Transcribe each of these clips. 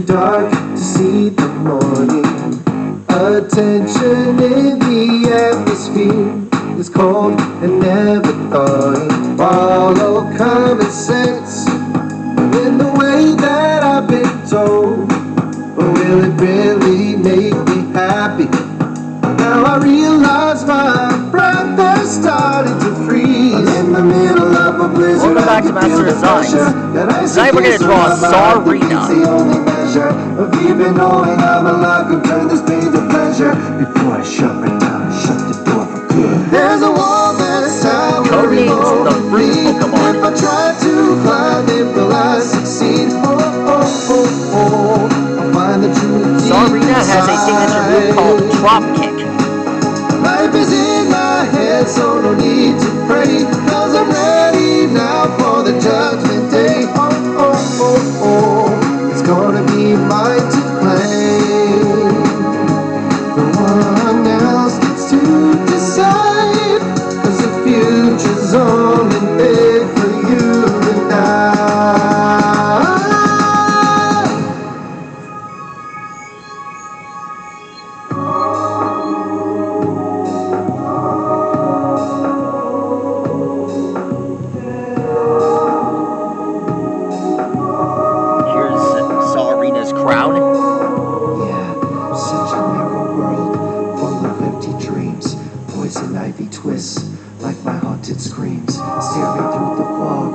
dark to see the morning. Attention in the atmosphere is cold and never thawing. Follow common sense in the way that I've been told. But will it really make me happy? Now I realize my breath has started to freeze. I'm in the middle of a blizzard. Welcome back to Master Designs. Tonight we're going to draw a tsareena. The only measure of even knowing I'm alive could turn this pain to pleasure. Before I shut my down and shut the door for good. There's a wall that's towering over me. If I try to climb it, will I succeed? Oh, oh, oh, oh. I'll find the truth. Tsareena has a signature move called drop kick. Life is in my head, so no need to pray, cause I'm ready now for the judgment day. Oh, oh, oh, oh, it's gonna be mine to claim. No one else gets to decide, cause the future's only made for you and I. Crown. Yeah, such a narrow world, full of empty dreams. Poison ivy twists like my haunted screams. Staring through the fog,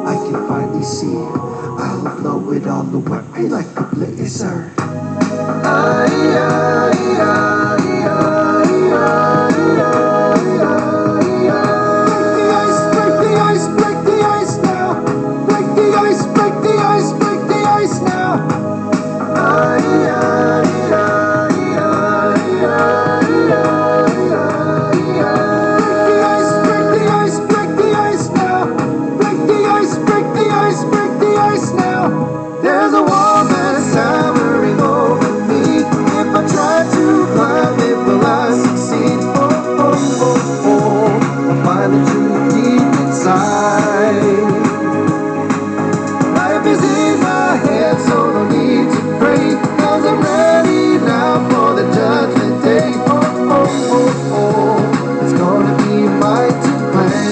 I can finally see. I'll blow it all away like a blizzard. Break the ice, break the ice now. Break the ice, break the ice, break the ice now. There's a wall that's towering over me. If I try to climb it, will I succeed? Oh, oh, oh, oh, I'll find the truth deep inside. Life is in my head, so no need to pray, cause I'm ready now for the judgment day. Oh, oh, oh, oh, it's gonna be mine to claim.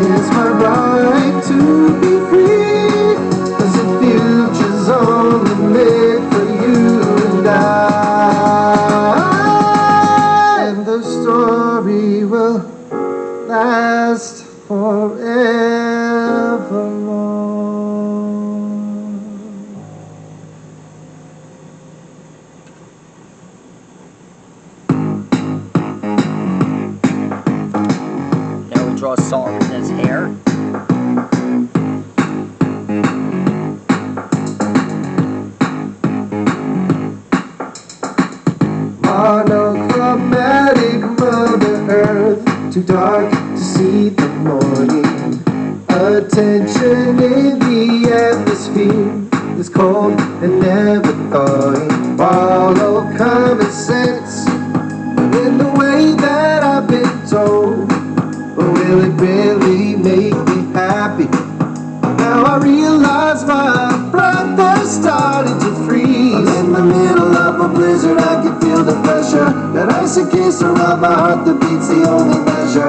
It's my right to be free, cause the future's only made for you and I. And the story will last forevermore. Now we draw Tsareena's hair. Monochromatic Mother Earth, too dark to see the morning. Attention in the atmosphere is cold and never thawing. Follow common sense in the way that I've been told. But will it really make me happy? Now I realize my breath has started to freeze. I'm in the middle of a blizzard, I can feel the pressure. That ice encased around my heart, the beat's the only measure